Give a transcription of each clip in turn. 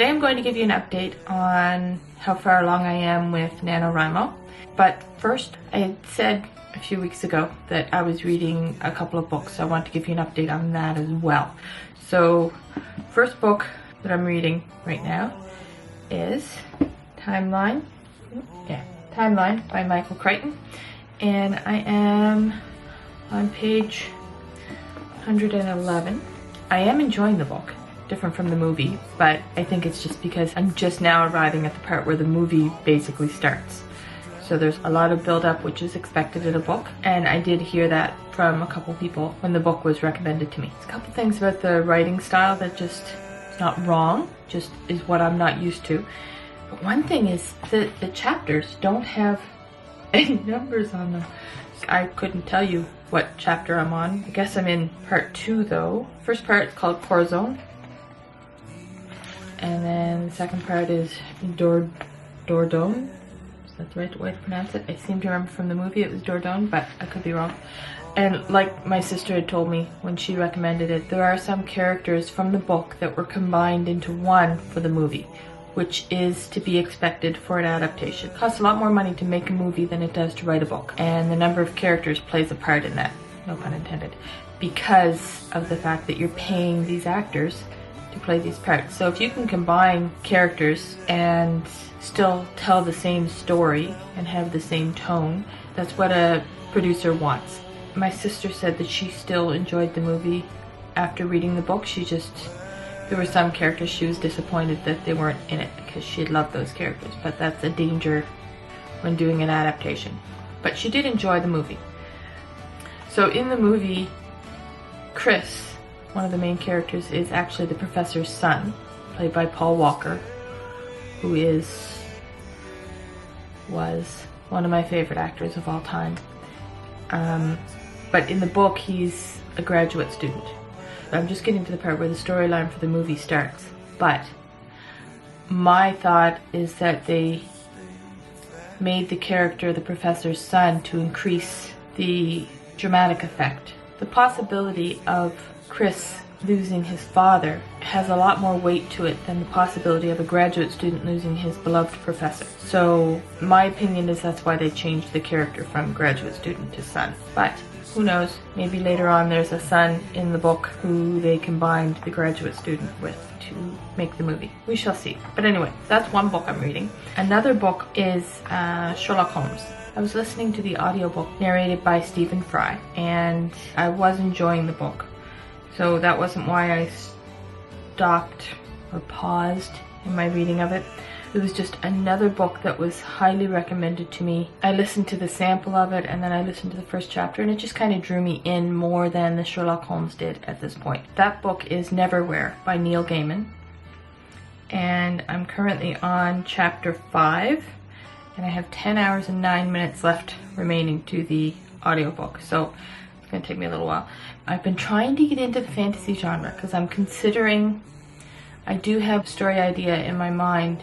Today I'm going to give you an update on how far along I am with Nanowrimo. But first, I had said a few weeks ago that I was reading a couple of books, so I want to give you an update on that as well. So, first book that I'm reading right now is Timeline by Michael Crichton, and I am on page 111. I am enjoying the book, different from the movie, but I think it's just because I'm just now arriving at the part where the movie basically starts. So there's a lot of build-up which is expected in a book, and I did hear that from a couple people when the book was recommended to me. There's a couple things about the writing style that just, it's not wrong, just is what I'm not used to. But one thing is that the chapters don't have any numbers on them. I couldn't tell you what chapter I'm on. I guess I'm in part 2 though. First part is called Corazon. And then the second part is Dordogne. Is that the right way to pronounce it? I seem to remember from the movie it was Dordogne, but I could be wrong. And like my sister had told me when she recommended it, there are some characters from the book that were combined into one for the movie, which is to be expected for an adaptation. It costs a lot more money to make a movie than it does to write a book, and the number of characters plays a part in that, no pun intended, because of the fact that you're paying these actors to play these parts. So if you can combine characters and still tell the same story and have the same tone, that's what a producer wants. My sister said that she still enjoyed the movie after reading the book. There were some characters she was disappointed that they weren't in it because she had loved those characters, but that's a danger when doing an adaptation. But she did enjoy the movie. So in the movie, Chris, one of the main characters, is actually the professor's son, played by Paul Walker, who was one of my favorite actors of all time. But in the book, he's a graduate student. I'm just getting to the part where the storyline for the movie starts. But my thought is that they made the character the professor's son to increase the dramatic effect. The possibility of Chris losing his father has a lot more weight to it than the possibility of a graduate student losing his beloved professor. So my opinion is that's why they changed the character from graduate student to son. But who knows, maybe later on there's a son in the book who they combined the graduate student with to make the movie. We shall see. But anyway, that's one book I'm reading. Another book is Sherlock Holmes. I was listening to the audiobook narrated by Stephen Fry, and I was enjoying the book. So that wasn't why I stopped or paused in my reading of it. It was just another book that was highly recommended to me. I listened to the sample of it, and then I listened to the first chapter, and it just kind of drew me in more than the Sherlock Holmes did at this point. That book is Neverwhere by Neil Gaiman, and I'm currently on chapter 5, and I have 10 hours and 9 minutes left remaining to the audiobook, so it's going to take me a little while. I've been trying to get into the fantasy genre because I'm considering, I do have a story idea in my mind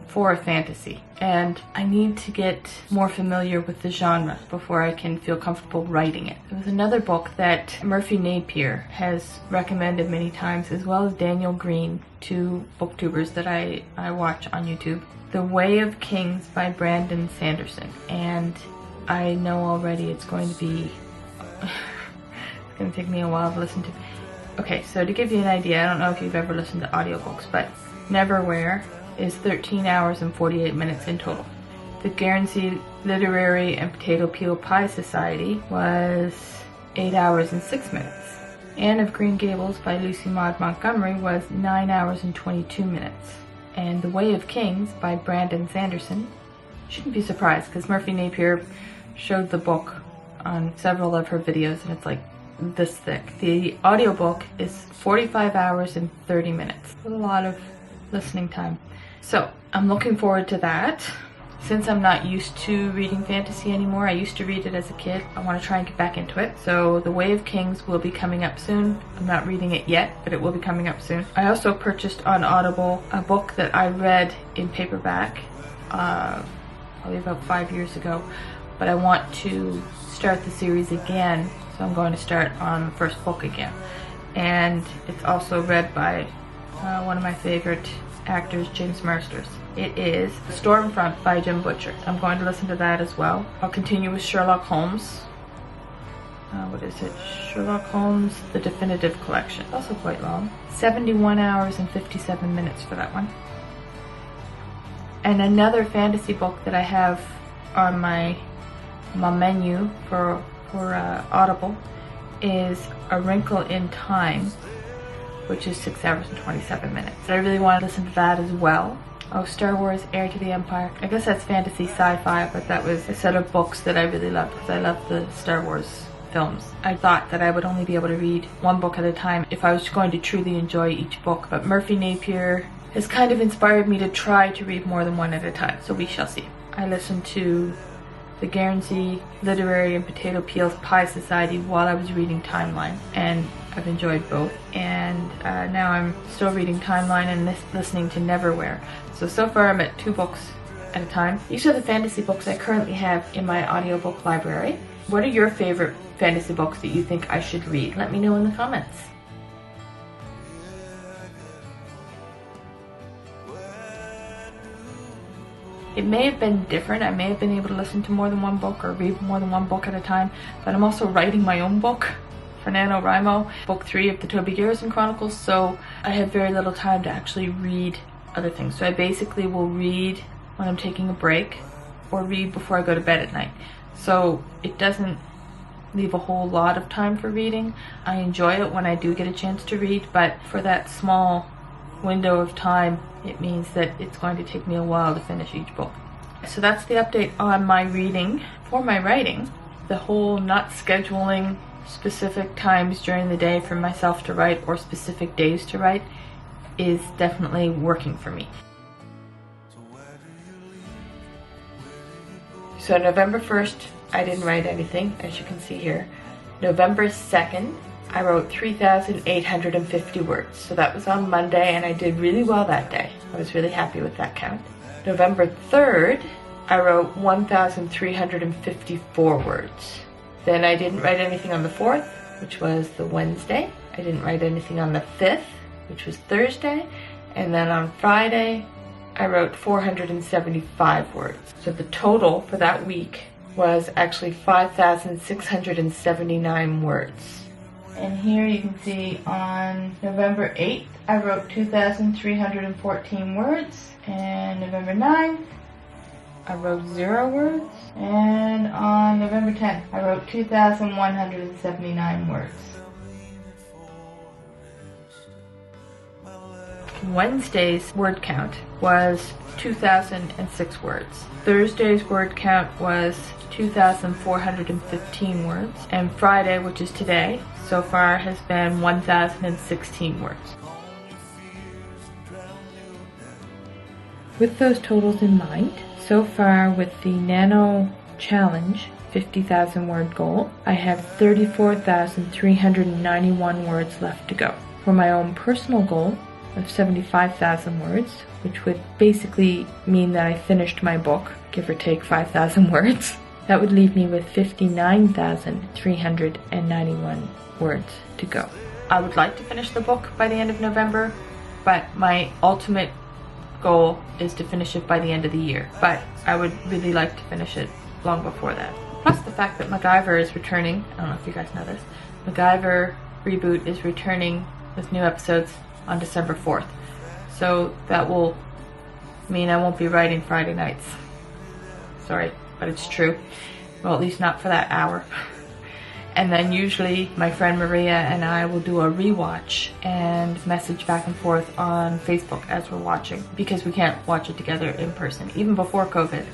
for a fantasy, and I need to get more familiar with the genre before I can feel comfortable writing it. There was another book that Murphy Napier has recommended many times, as well as Daniel Green, two booktubers that I watch on YouTube. The Way of Kings by Brandon Sanderson, and I know already it's going to be it's going to take me a while to listen to. Okay, so to give you an idea, I don't know if you've ever listened to audiobooks, but Neverwhere is 13 hours and 48 minutes in total. The Guernsey Literary and Potato Peel Pie Society was 8 hours and 6 minutes. Anne of Green Gables by Lucy Maud Montgomery was 9 hours and 22 minutes. And The Way of Kings by Brandon Sanderson, shouldn't be surprised because Murphy Napier showed the book on several of her videos, and it's like this thick. The audiobook is 45 hours and 30 minutes. A lot of listening time. So I'm looking forward to that. Since I'm not used to reading fantasy anymore, I used to read it as a kid, I want to try and get back into it. So The Way of Kings will be coming up soon. I'm not reading it yet, but it will be coming up soon. I also purchased on Audible a book that I read in paperback probably about 5 years ago, but I want to start the series again, so I'm going to start on the first book again. And it's also read by one of my favorite actors, James Marsters. It is Stormfront by Jim Butcher. I'm going to listen to that as well. I'll continue with Sherlock Holmes. What is it? Sherlock Holmes, The Definitive Collection. Also quite long. 71 hours and 57 minutes for that one. And another fantasy book that I have on my menu for Audible is A Wrinkle in Time, which is 6 hours and 27 minutes. I really want to listen to that as well. Oh, Star Wars, Heir to the Empire. I guess that's fantasy sci-fi, but that was a set of books that I really loved because I love the Star Wars films. I thought that I would only be able to read one book at a time if I was going to truly enjoy each book, but Murphy Napier has kind of inspired me to try to read more than one at a time, so we shall see. I listened to the Guernsey Literary and Potato Peel Pie Society while I was reading Timeline, and I've enjoyed both. And now I'm still reading Timeline and listening to Neverwhere. So far I'm at 2 books at a time. These are the fantasy books I currently have in my audiobook library. What are your favorite fantasy books that you think I should read? Let me know in the comments. It may have been different. I may have been able to listen to more than one book or read more than one book at a time, but I'm also writing my own book for Nanowrimo, book 3 of the Toby Garrison Chronicles, so I have very little time to actually read other things. So I basically will read when I'm taking a break or read before I go to bed at night. So it doesn't leave a whole lot of time for reading. I enjoy it when I do get a chance to read, but for that small window of time, it means that it's going to take me a while to finish each book. So that's the update on my reading. For my writing, the whole not scheduling specific times during the day for myself to write or specific days to write is definitely working for me. So November 1st, I didn't write anything, as you can see here. November 2nd, I wrote 3,850 words. So that was on Monday, and I did really well that day. I was really happy with that count. November 3rd, I wrote 1,354 words. Then I didn't write anything on the 4th, which was the Wednesday. I didn't write anything on the 5th, which was Thursday. And then on Friday, I wrote 475 words. So the total for that week was actually 5,679 words. And here you can see on November 8th, I wrote 2,314 words. And November 9th, I wrote 0 words. And on November 10th, I wrote 2,179 words. Wednesday's word count was 2,006 words. Thursday's word count was 2,415 words. And Friday, which is today, so far has been 1,016 words. With those totals in mind, so far with the Nano Challenge 50,000 word goal, I have 34,391 words left to go. For my own personal goal of 75,000 words, which would basically mean that I finished my book, give or take 5,000 words, that would leave me with 59,391 words to go. I would like to finish the book by the end of November, but my ultimate goal is to finish it by the end of the year. But I would really like to finish it long before that. Plus the fact that MacGyver is returning. I don't know if you guys know this. MacGyver reboot is returning with new episodes on December 4th. So that will mean I won't be writing Friday nights. Sorry, but it's true. Well, at least not for that hour. And then usually my friend Maria and I will do a rewatch and message back and forth on Facebook as we're watching, because we can't watch it together in person, even before COVID.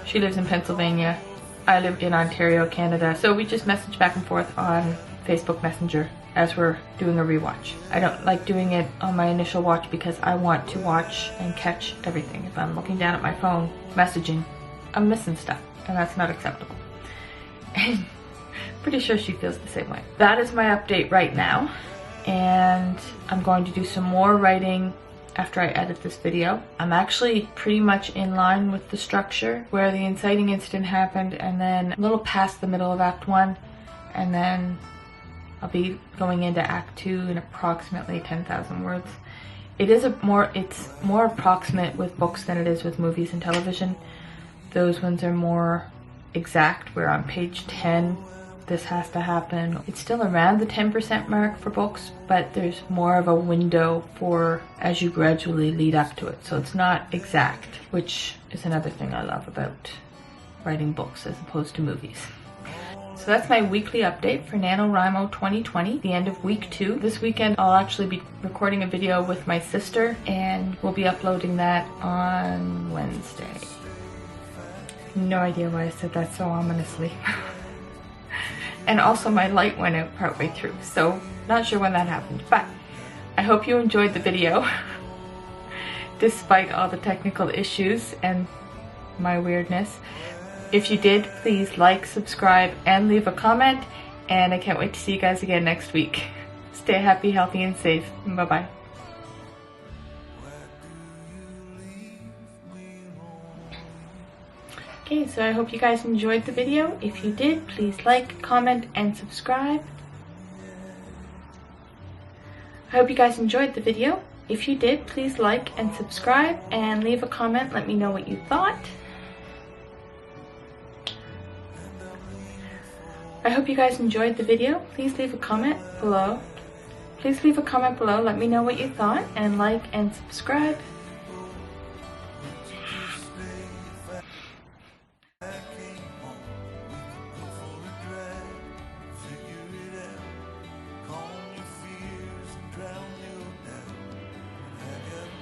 She lives in Pennsylvania, I live in Ontario, Canada, so we just message back and forth on Facebook Messenger as we're doing a rewatch. I don't like doing it on my initial watch because I want to watch and catch everything. If I'm looking down at my phone, messaging, I'm missing stuff, and that's not acceptable. And pretty sure she feels the same way. That is my update right now, and I'm going to do some more writing after I edit this video. I'm actually pretty much in line with the structure where the inciting incident happened, and then a little past the middle of Act 1, and then I'll be going into Act 2 in approximately 10,000 words. it's more approximate with books than it is with movies and television. Those ones are more exact, where on page 10 this has to happen. It's still around the 10% mark for books, but there's more of a window for as you gradually lead up to it. So it's not exact, which is another thing I love about writing books as opposed to movies. So that's my weekly update for NaNoWriMo 2020, the end of week 2. This weekend I'll actually be recording a video with my sister and we'll be uploading that on Wednesday. No idea why I said that so ominously. And also my light went out partway through, so not sure when that happened, but I hope you enjoyed the video despite all the technical issues and my weirdness. If you did, please like, subscribe, and leave a comment, and I can't wait to see you guys again next week. Stay happy, healthy, and safe. Bye-bye. Okay, so I hope you guys enjoyed the video. If you did, please like, comment, and subscribe. I hope you guys enjoyed the video. If you did, please like and subscribe and leave a comment. Let me know what you thought. I hope you guys enjoyed the video. Please leave a comment below. Please leave a comment below. Let me know what you thought, and like and subscribe.